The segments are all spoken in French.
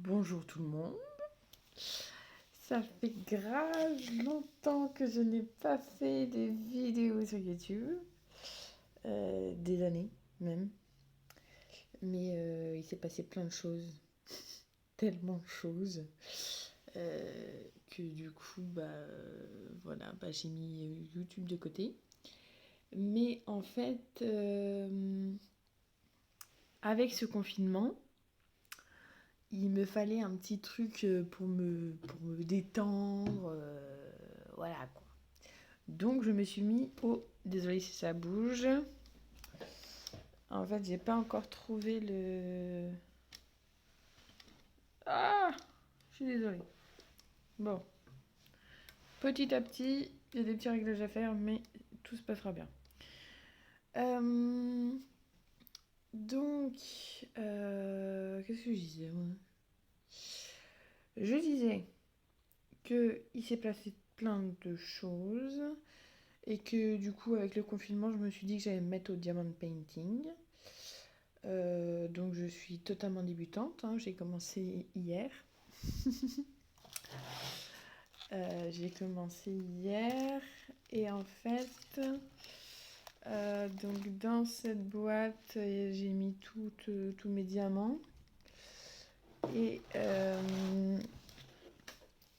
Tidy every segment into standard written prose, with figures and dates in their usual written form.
Bonjour tout le monde. Ça fait grave longtemps que je n'ai pas fait de vidéos sur YouTube. Des années même. Mais il s'est passé plein de choses. Tellement de choses. Que du coup, voilà, j'ai mis YouTube de côté. Mais en fait, avec ce confinement, il me fallait un petit truc pour me détendre, voilà quoi. Donc je me suis mis au... Désolée si ça bouge. En fait, j'ai pas encore trouvé le... Ah, je suis désolée. Bon, petit à petit, il y a des petits réglages à faire, mais tout se passera bien. Donc, qu'est-ce que je disais moi? Je disais qu'il s'est passé plein de choses et que du coup, avec le confinement, je me suis dit que j'allais me mettre au diamond painting. Donc je suis totalement débutante, hein. J'ai commencé hier. Et en fait, donc dans cette boîte, j'ai mis tous mes diamants. Et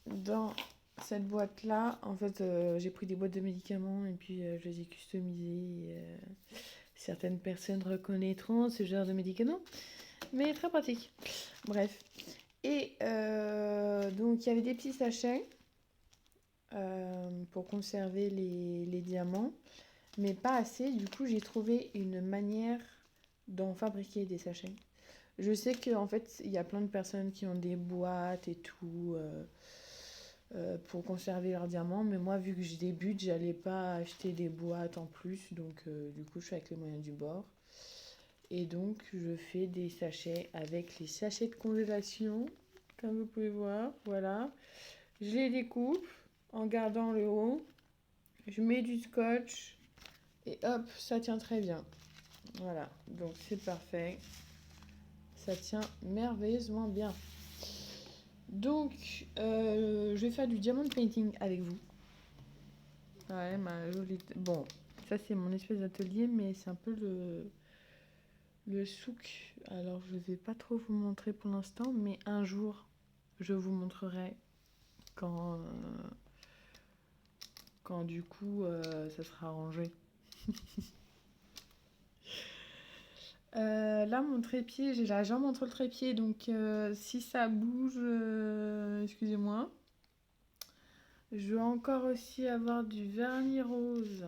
dans cette boîte-là, en fait, j'ai pris des boîtes de médicaments et puis je les ai customisées. Certaines personnes reconnaîtront ce genre de médicaments, mais très pratique. Bref. Et donc il y avait des petits sachets pour conserver les diamants, mais pas assez. Du coup, j'ai trouvé une manière d'en fabriquer des sachets. Je sais qu'en fait, il y a plein de personnes qui ont des boîtes et tout pour conserver leurs diamants, mais moi, vu que je débute, j'allais pas acheter des boîtes en plus, donc du coup, je suis avec les moyens du bord. Et donc, je fais des sachets avec les sachets de congélation, comme vous pouvez voir, voilà. Je les découpe en gardant le haut. Je mets du scotch et hop, ça tient très bien. Voilà, donc c'est parfait. Ça tient merveilleusement bien. Donc, je vais faire du diamond painting avec vous. Ouais, ma jolie... Bon, ça c'est mon espèce d'atelier, mais c'est un peu le souk. Alors, je vais pas trop vous montrer pour l'instant, mais un jour, je vous montrerai quand du coup, ça sera rangé. Là, mon trépied, j'ai la jambe entre le trépied, donc si ça bouge, excusez-moi. Je vais encore aussi avoir du vernis rose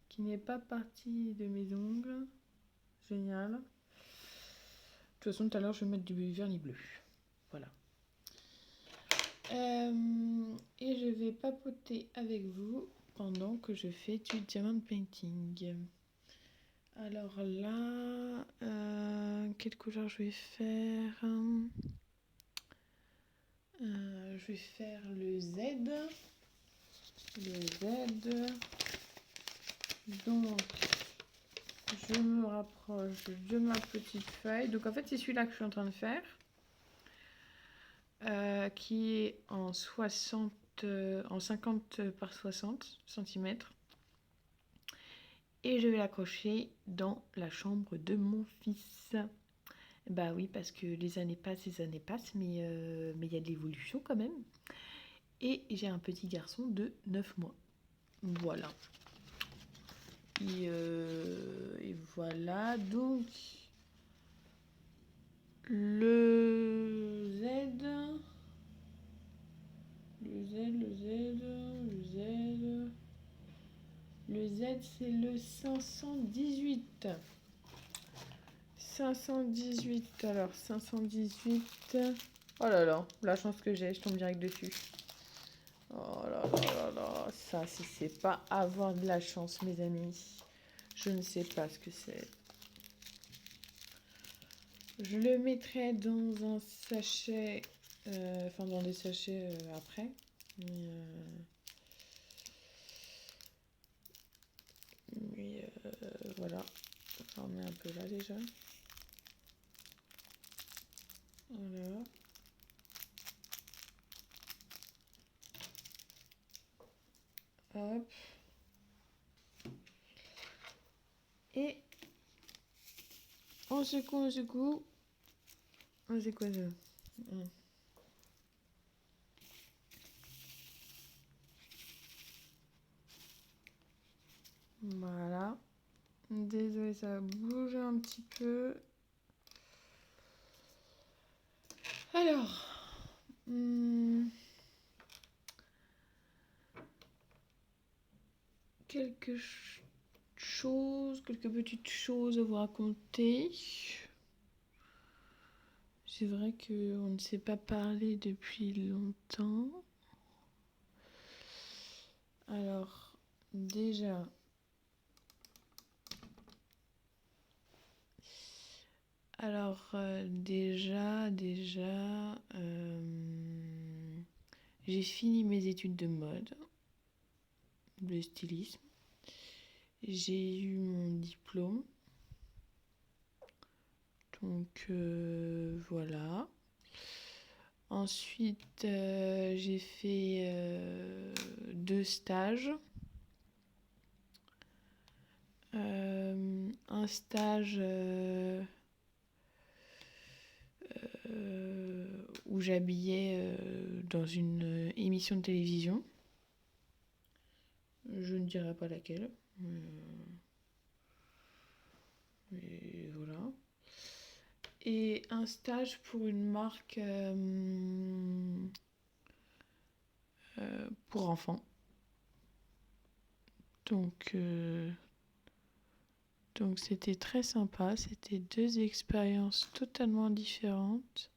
qui n'est pas parti de mes ongles. Génial. De toute façon, tout à l'heure, je vais mettre du vernis bleu. Voilà. Et je vais papoter avec vous pendant que je fais du diamond painting. Alors là, quelle couleur je vais faire? Je vais faire le Z. Le Z. Donc, je me rapproche de ma petite feuille. Donc, en fait, c'est celui-là que je suis en train de faire. Qui est en 50 par 60 cm. Et je vais l'accrocher dans la chambre de mon fils. Bah oui, parce que les années passent, mais il y a de l'évolution quand même. Et j'ai un petit garçon de 9 mois. Voilà. Et voilà, donc le Z, le Z, c'est le 518. 518, alors 518. Oh là là, la chance que j'ai, je tombe direct dessus. Oh là là là là, ça, si c'est pas avoir de la chance, mes amis, je ne sais pas ce que c'est. Je le mettrai dans un sachet, enfin dans des sachets après. Mais voilà, j'en mets un peu là déjà. Voilà. On secoue, on secoue. Ah, c'est quoi ça? Ah. Voilà. Désolée, ça a bougé un petit peu. Alors, quelque chose, quelques petites choses à vous raconter. C'est vrai qu'on ne s'est pas parlé depuis longtemps. Alors, déjà, j'ai fini mes études de mode, de stylisme. J'ai eu mon diplôme. Donc voilà. Ensuite, j'ai fait 2 stages. Un stage où j'habillais dans une émission de télévision. Je ne dirai pas laquelle. Mais voilà. Et un stage pour une marque pour enfants. Donc c'était très sympa. C'était 2 expériences totalement différentes.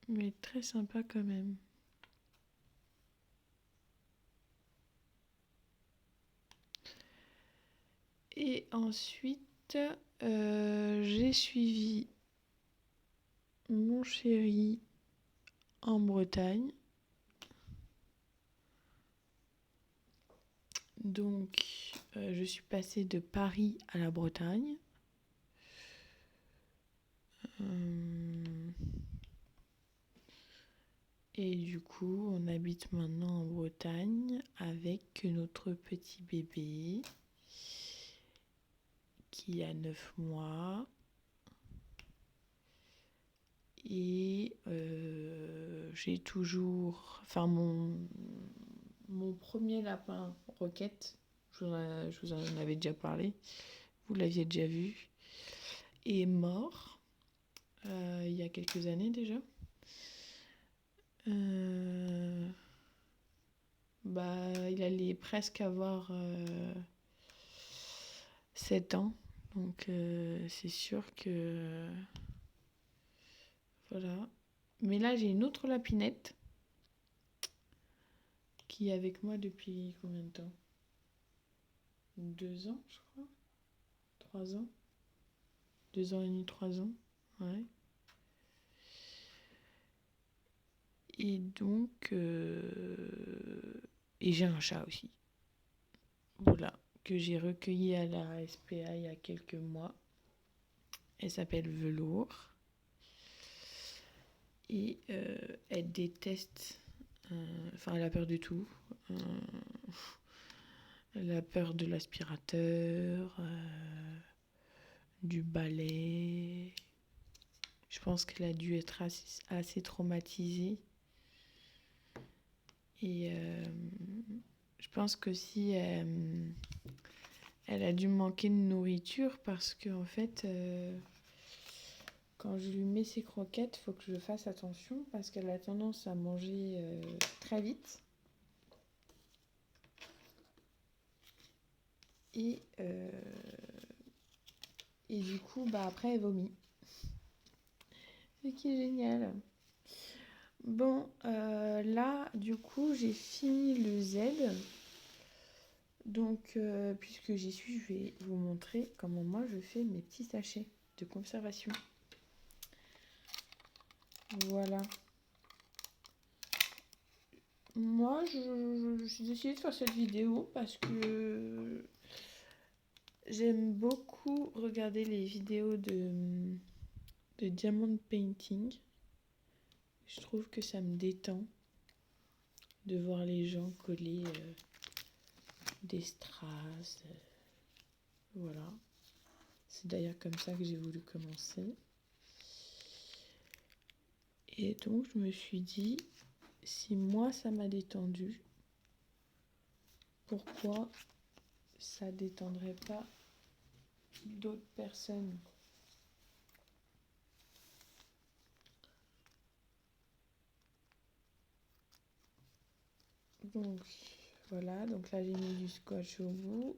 Mais très sympa quand même. Et ensuite, j'ai suivi mon chéri en Bretagne. Donc, je suis passée de Paris à la Bretagne. Et du coup, on habite maintenant en Bretagne avec notre petit bébé qui a 9 mois. Et j'ai toujours... Enfin, mon premier lapin Roquette, je vous en avais déjà parlé, vous l'aviez déjà vu, est mort il y a quelques années déjà. Il allait presque avoir 7 ans. Donc c'est sûr que... voilà. Mais là, j'ai une autre lapinette qui est avec moi depuis combien de temps? 2 ans, je crois. 3 ans. 2 ans et demi, 3 ans. Ouais. Et donc... Et j'ai un chat aussi. Voilà. Que j'ai recueilli à la SPA il y a quelques mois. Elle s'appelle Velours. Et elle déteste... Enfin, elle a peur de tout. Elle a peur de l'aspirateur, du balai. Je pense qu'elle a dû être assez traumatisée. Et je pense qu'aussi elle a dû manquer de nourriture parce que en fait, quand je lui mets ses croquettes, il faut que je fasse attention parce qu'elle a tendance à manger très vite. Et du coup, après, elle vomit. Ce qui est génial. Bon, là, du coup, j'ai fini le Z. Donc, puisque j'y suis, je vais vous montrer comment moi je fais mes petits sachets de conservation. Voilà. Moi, j'ai décidé de faire cette vidéo parce que j'aime beaucoup regarder les vidéos de diamond painting. Je trouve que ça me détend de voir les gens coller des strass. Voilà. C'est d'ailleurs comme ça que j'ai voulu commencer. Et donc, je me suis dit, si moi, ça m'a détendu, pourquoi ça détendrait pas d'autres personnes? Donc, voilà. Donc là, j'ai mis du scotch au bout.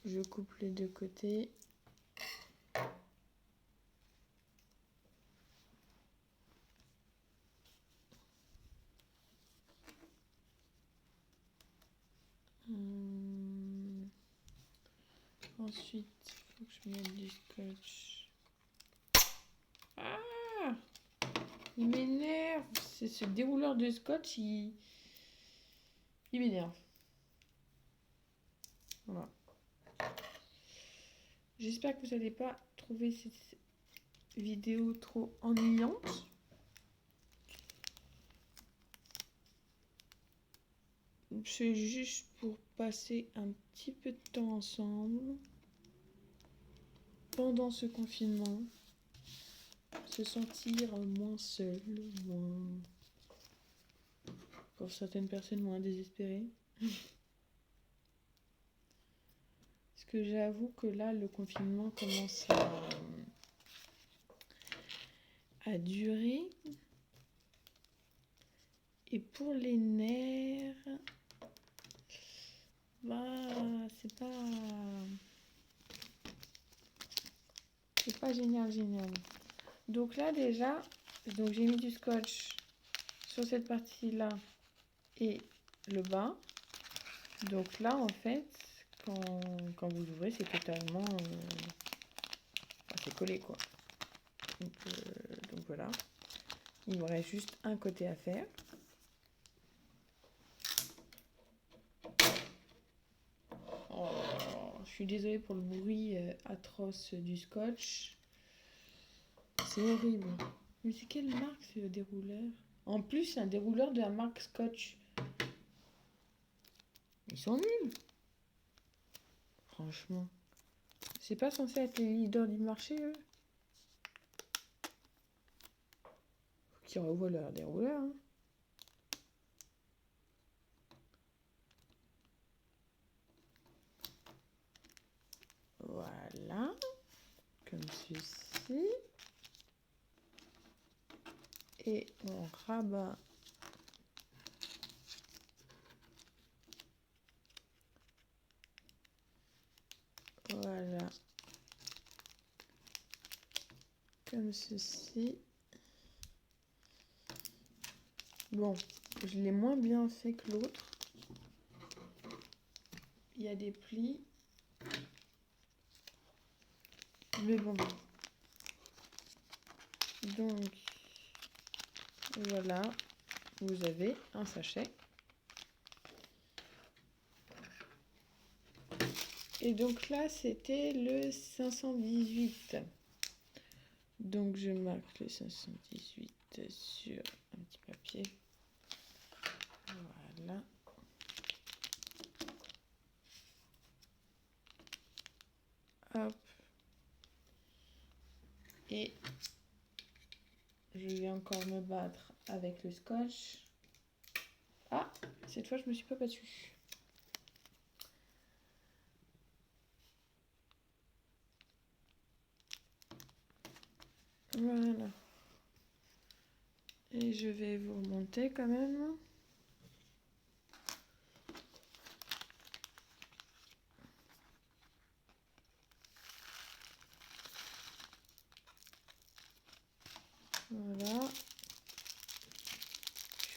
Je coupe les deux côtés. Ensuite, il faut que je mette du scotch. Ah! Il m'énerve! C'est ce dérouleur de scotch, il m'énerve. Voilà. J'espère que vous n'allez pas trouver cette vidéo trop ennuyante. C'est juste pour passer un petit peu de temps ensemble pendant ce confinement, se sentir moins seul, moins, pour certaines personnes, moins désespérées. Parce que j'avoue que là, le confinement commence à durer. Et pour les nerfs, bah, c'est pas génial. Donc là déjà, donc j'ai mis du scotch sur cette partie-là et le bas. Donc là en fait, quand vous ouvrez, c'est totalement, c'est collé quoi. Donc voilà, il me reste juste un côté à faire. Oh, je suis désolée pour le bruit atroce du scotch. C'est horrible. Mais c'est quelle marque ce dérouleur? En plus, c'est un dérouleur de la marque Scotch. Ils sont nuls. Franchement. C'est pas censé être les leaders du marché, eux. Faut qu'ils revoient leur dérouleur. Hein. Voilà. Comme ceci. Et on rabat. Voilà. Comme ceci. Bon, je l'ai moins bien fait que l'autre. Il y a des plis. Mais bon. Donc, voilà. Vous avez un sachet. Et donc là, c'était le 518. Donc je marque le 518 sur un petit papier. Voilà. Hop. Et je vais encore me battre avec le scotch. Ah, cette fois je me suis pas battue. Voilà. Et je vais vous remonter quand même. Voilà.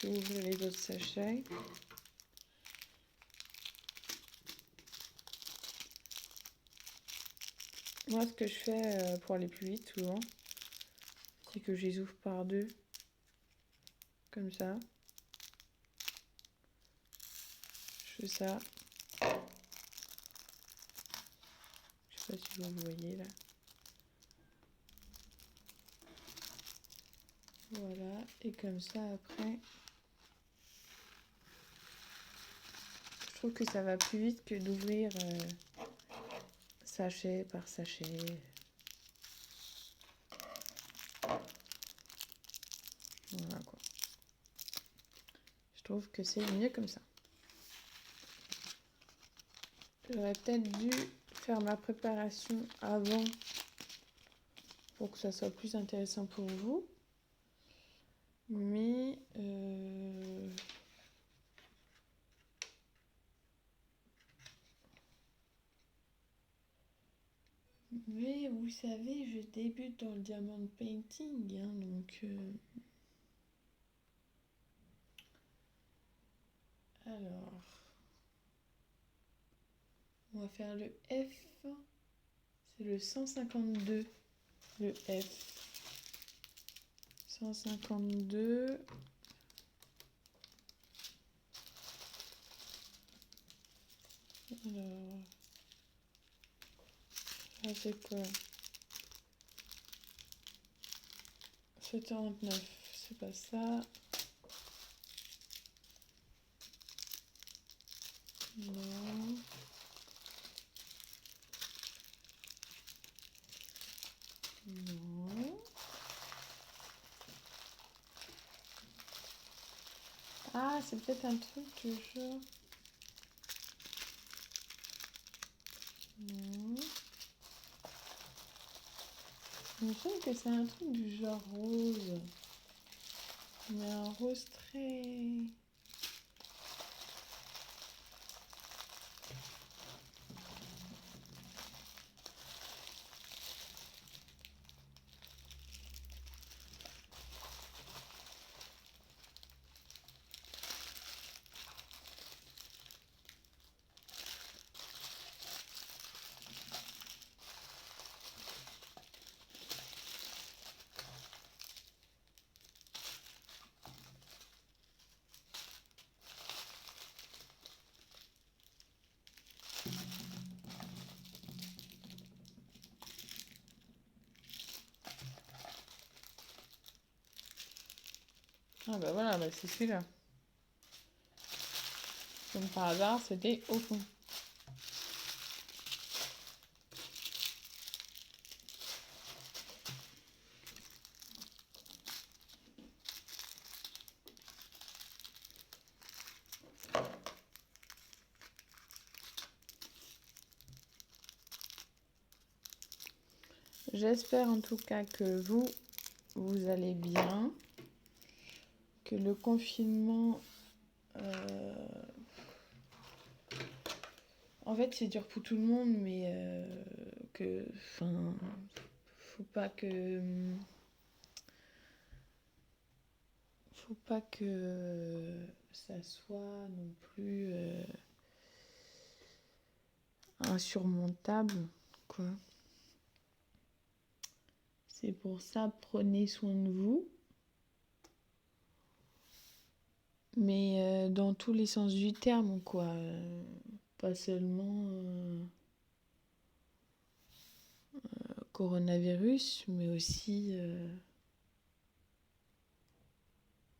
Je vais ouvrir les autres sachets. Moi, ce que je fais pour aller plus vite, souvent, c'est que je les ouvre par deux. Comme ça. Je fais ça. Je sais pas si vous voyez là. Voilà. Et comme ça, après... Je trouve que ça va plus vite que d'ouvrir sachet par sachet. Voilà quoi. Je trouve que c'est mieux comme ça. J'aurais peut-être dû faire ma préparation avant pour que ça soit plus intéressant pour vous. Mais vous savez, je débute dans le diamond painting, hein, donc alors on va faire le F, c'est le 152, le F 152. Alors ça c'est quoi? 749, c'est pas ça. Non. Non. Ah, c'est peut-être un truc du genre. Non. Il me semble que c'est un truc du genre rose. Mais un rose très... Ah bah voilà, bah c'est celui-là. Comme par hasard, c'était au fond. J'espère en tout cas que vous allez bien, que le confinement, en fait c'est dur pour tout le monde, mais faut pas que ça soit non plus insurmontable, quoi. C'est pour ça, prenez soin de vous. Mais dans tous les sens du terme, quoi. Pas seulement coronavirus, mais aussi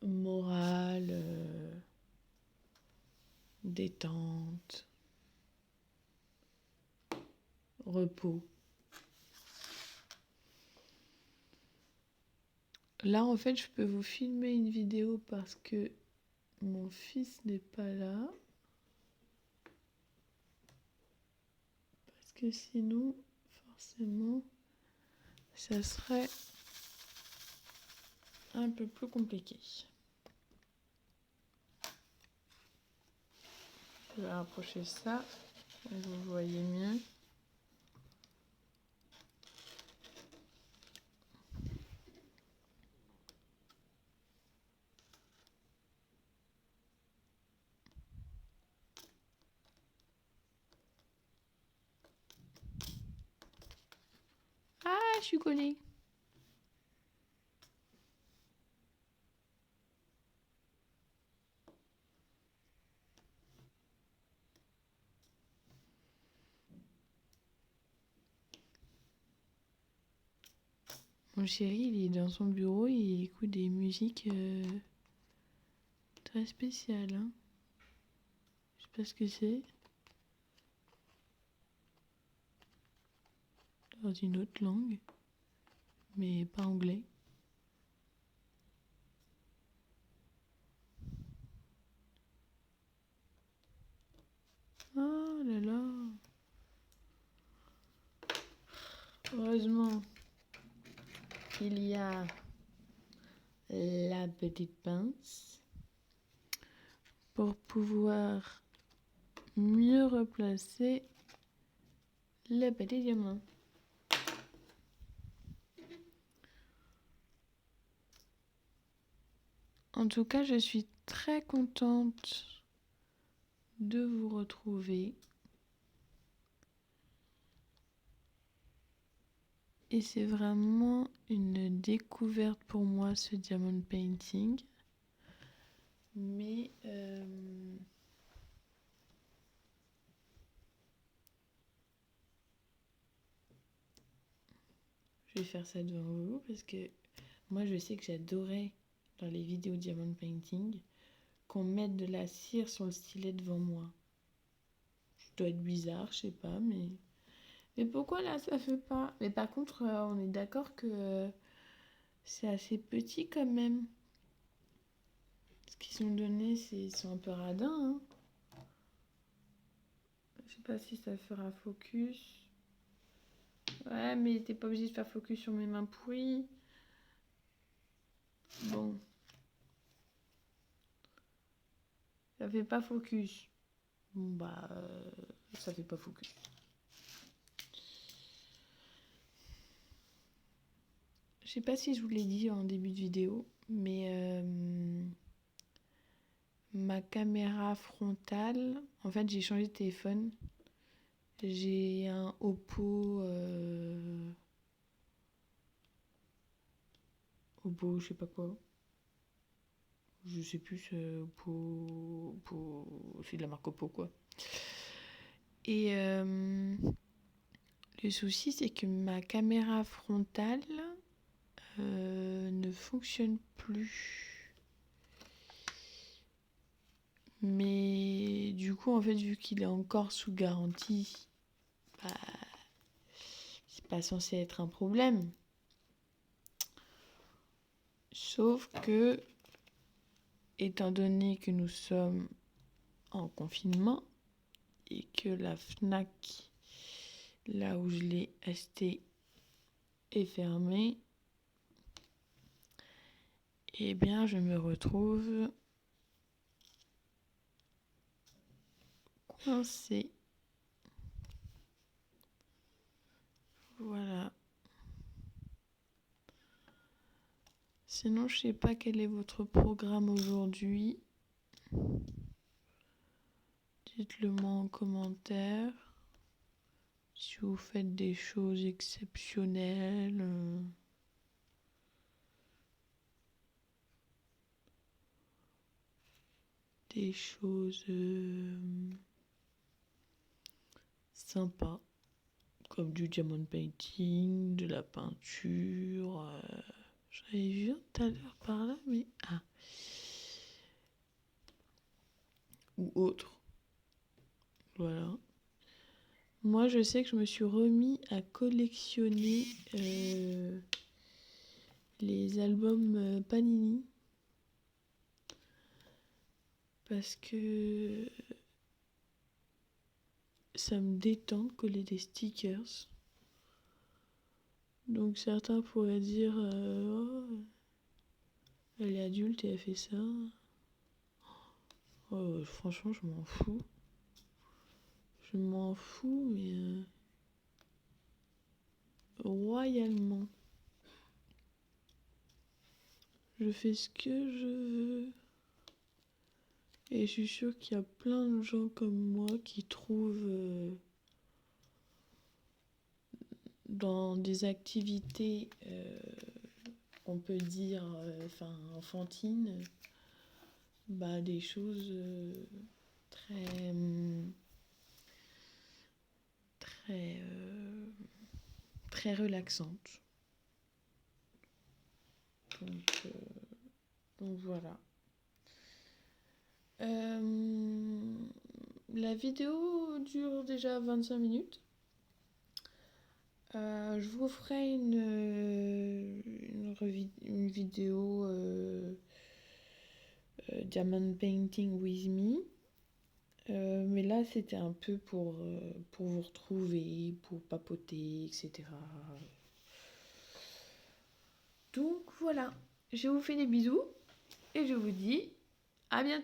morale, détente, repos. Là, en fait, je peux vous filmer une vidéo parce que mon fils n'est pas là. Parce que sinon, forcément, ça serait un peu plus compliqué. Je vais rapprocher ça, vous voyez mieux. Ah, je suis collée. Mon chéri, il est dans son bureau et il écoute des musiques très spéciales. Hein. Je sais pas ce que c'est. dans une autre langue, mais pas anglais. Oh là là. Heureusement qu'il y a la petite pince pour pouvoir mieux replacer le petit diamant. En tout cas, je suis très contente de vous retrouver. Et c'est vraiment une découverte pour moi, ce diamond painting. Mais je vais faire ça devant vous parce que moi je sais que j'adorais dans les vidéos diamond painting qu'on mette de la cire sur le stylet devant moi. Ça doit être bizarre, je sais pas, mais pourquoi là ça fait pas? Mais par contre, on est d'accord que c'est assez petit quand même. Ce qu'ils sont donnés, ils sont un peu radins. Hein. Je sais pas si ça fera focus. Ouais, mais t'es pas obligé de faire focus sur mes mains pourries. Bon. Ça fait pas focus. Bon bah, ça fait pas focus. Je sais pas si je vous l'ai dit en début de vidéo, mais ma caméra frontale, en fait j'ai changé de téléphone. J'ai un Oppo, Oppo, je sais pas quoi. Je sais plus, Oppo, c'est de la marque Oppo quoi. Et le souci c'est que ma caméra frontale ne fonctionne plus. Mais du coup, en fait, vu qu'il est encore sous garantie, bah, c'est pas censé être un problème. Sauf que, étant donné que nous sommes en confinement et que la Fnac, là où je l'ai acheté, est fermée, eh bien, je me retrouve coincée. Voilà. Sinon, je sais pas quel est votre programme aujourd'hui. Dites-le moi en commentaire. Si vous faites des choses exceptionnelles. Des choses sympas. Comme du diamond painting, de la peinture. J'en avais vu un tout à l'heure par là, mais... Ah. Ou autre. Voilà. Moi, je sais que je me suis remis à collectionner les albums Panini. Parce que ça me détend de coller des stickers. Donc certains pourraient dire oh, elle est adulte et elle fait ça. Oh, franchement, je m'en fous. Je m'en fous, mais royalement. Je fais ce que je veux. Et je suis sûre qu'il y a plein de gens comme moi qui trouvent dans des activités, on peut dire, enfantines, bah, des choses très, très, très relaxantes. Donc voilà. La vidéo dure déjà 25 minutes. Je vous ferai une vidéo Diamond Painting with me. Mais là, c'était un peu pour vous retrouver, pour papoter, etc. Donc voilà, je vous fais des bisous et je vous dis à bientôt.